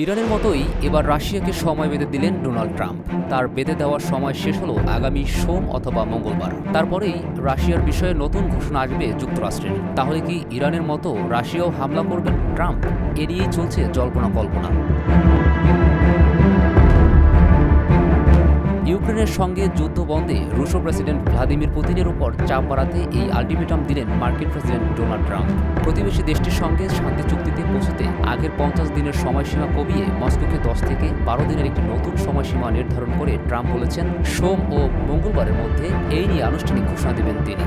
ইরানের মতোই এবার রাশিয়াকে সময় বেঁধে দিলেন ডোনাল্ড ট্রাম্প। তার বেঁধে দেওয়ার সময় শেষ হলো আগামী সোম অথবা মঙ্গলবার। তারপরেই রাশিয়ার বিষয়ে নতুন ঘোষণা আসবে যুক্তরাষ্ট্রের। তাহলে কি ইরানের মতো রাশিয়াও হামলা করবেন ট্রাম্প? এ নিয়েই চলছে জল্পনা কল্পনা। ইউক্রেনের সঙ্গে যুদ্ধ বন্ধে রুশ প্রেসিডেন্ট ভ্লাদিমির পুতিনের উপর চাপ বাড়াতে এই আলটিমেটাম দিলেন মার্কিন প্রেসিডেন্ট ডোনাল্ড ট্রাম্প। প্রতিবেশী দেশটির সঙ্গে শান্তি চুক্তিতে পৌঁছতে আগের 50 দিনের সময়সীমা কমিয়ে মস্কোকে 10 থেকে 12 দিনের একটি নতুন সময়সীমা নির্ধারণ করে ট্রাম্প বলেছেন সোম ও মঙ্গলবারের মধ্যে এই নিয়ে আনুষ্ঠানিক ঘোষণা দেবেন তিনি।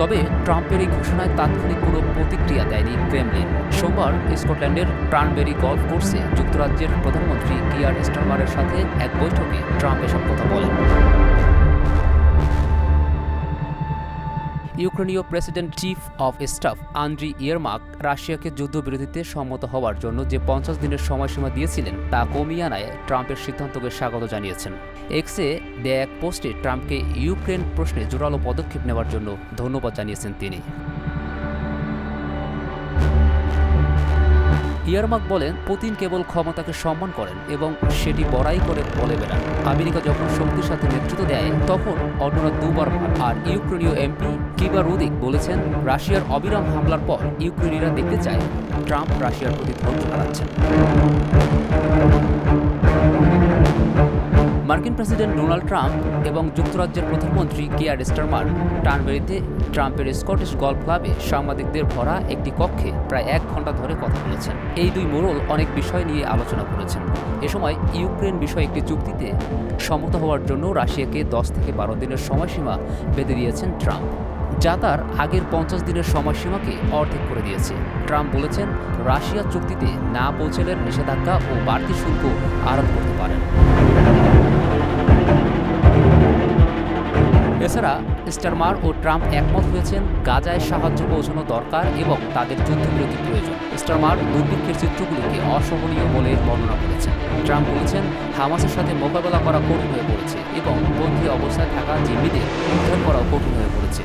তবে ট্রাম্পের এই ঘোষণায় তাৎক্ষণিক কোনো প্রতিক্রিয়া দেয়নি ক্রেমলিন। সোমবার স্কটল্যান্ডের ট্রানবেরি গল্ফ কোর্সে যুক্তরাজ্যের প্রধানমন্ত্রী কিয়ার স্টারমারের সাথে এক বৈঠকে ট্রাম্প এসব কথা বলেন। ইউক্রেনীয় president chief of staff Andriy Yermak রাশিয়াকে যুদ্ধবিরতিতে সম্মত হওয়ার জন্য যে 50 দিনের সময়সীমা দিয়েছিলেন তা কমিয়ে আনায় ট্রাম্পের সিদ্ধান্তকে স্বাগত জানিয়েছেন। এক্সে দেয়া এক পোস্টে ট্রাম্পকে ইউক্রেন প্রশ্নে জোরালো পদক্ষেপ নেওয়ার জন্য ধন্যবাদ জানিয়েছেন তিনি। ইয়ারমাক বলেন, পুতিন কেবল ক্ষমতাকে সম্মান করেন এবং সেটি বড়াই করে বলে বেড়ান। আমেরিকা যখন শক্তির সাথে নেতৃত্ব দেয় তখন অন্যরা দুবার ভাবে। আর ইউক্রেনীয় এমপি কিবা রুদিক বলেছেন, রাশিয়ার অবিরাম হামলার পর ইউক্রেনীয়রা দেখতে চায় ট্রাম্প রাশিয়ার প্রতি ধৈর্য হারাচ্ছেন। মার্কিন প্রেসিডেন্ট ডোনাল্ড ট্রাম্প এবং যুক্তরাজ্যের প্রধানমন্ত্রী কিয়ার স্টারমার টার্নবেরিতে ট্রাম্পের স্কটিশ গল্ফ ক্লাবে সাংবাদিকদের ভরা একটি কক্ষে প্রায় 1 ঘণ্টা ধরে কথা বলেছেন। এই দুই মোড়ল অনেক বিষয় নিয়ে আলোচনা করেছেন। এ সময় ইউক্রেন বিষয়ে একটি চুক্তিতে সম্মত হওয়ার জন্য রাশিয়াকে 10 থেকে 12 দিনের সময়সীমা বেঁধে দিয়েছেন ট্রাম্প, যা তার আগের 50 দিনের সময়সীমাকে অর্ধেক করে দিয়েছে। ট্রাম্প বলেছেন, রাশিয়া চুক্তিতে না পৌঁছলে নিষেধাজ্ঞা ও বাড়তি শুল্ক আরোপ করতে পারেন। এছাড়া স্টারমার ও ট্রাম্প একমত হয়েছেন গাজায় সাহায্য পৌঁছানো দরকার এবং তাদের যুদ্ধবিরতি প্রয়োজন। স্টারমার দুর্ভিক্ষের চিত্রগুলিকে অসহনীয় বলে বর্ণনা করেছেন। ট্রাম্প বলেছেন, হামাসের সাথে মোকাবেলা করা কঠিন হয়ে পড়েছে এবং বন্দী অবস্থায় থাকা জিম্মিদের উদ্ধার করাও কঠিন হয়ে পড়েছে।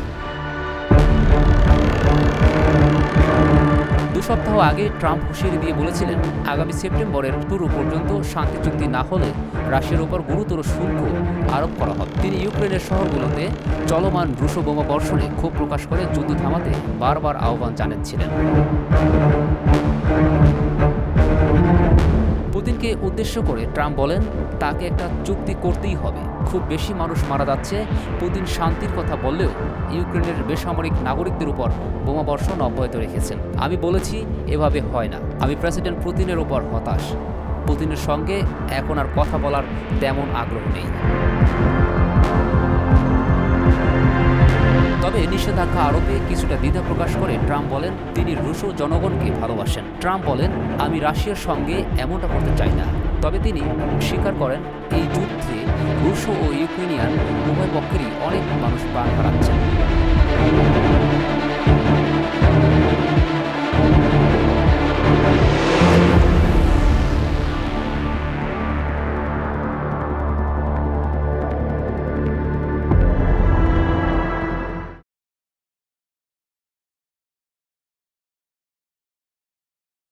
2 সপ্তাহ আগে ট্রাম্প হুঁশিয়ারি দিয়ে বলেছিলেন, আগামী সেপ্টেম্বরের শুরু পর্যন্ত শান্তি চুক্তি না হলে রাশিয়ার উপর গুরুতর শুল্ক আরোপ করা হবে। তিনি ইউক্রেনের শহরগুলোতে চলমান রুশ বোমা বর্ষণে ক্ষোভ প্রকাশ করে যুদ্ধ থামাতে বারবার আহ্বান জানাচ্ছিলেন। পুতিনকে উদ্দেশ্য করে ট্রাম্প বলেন, তাকে একটা চুক্তি করতেই হবে। খুব বেশি মানুষ মারা যাচ্ছে। পুতিন শান্তির কথা বললেও ইউক্রেনের বেসামরিক নাগরিকদের উপর বোমাবর্ষণ অব্যাহত রেখেছেন। আমি বলেছি, এভাবে হয় না। আমি প্রেসিডেন্ট পুতিনের উপর হতাশ। পুতিনের সঙ্গে এখন আর কথা বলার তেমন আগ্রহ নেই। তবে নিষেধাজ্ঞা আরোপে কিছুটা দ্বিধা প্রকাশ করে ট্রাম্প বলেন, তিনি রুশ জনগণকে ভালোবাসেন। ট্রাম্প বলেন, আমি রাশিয়ার সঙ্গে এমনটা করতে চাই না। তবে তিনি স্বীকার করেন, এই যুদ্ধে রুশ ও ইউক্রেনিয়ান উভয় পক্ষেরই অনেক মানুষ প্রাণ হারাচ্ছেন।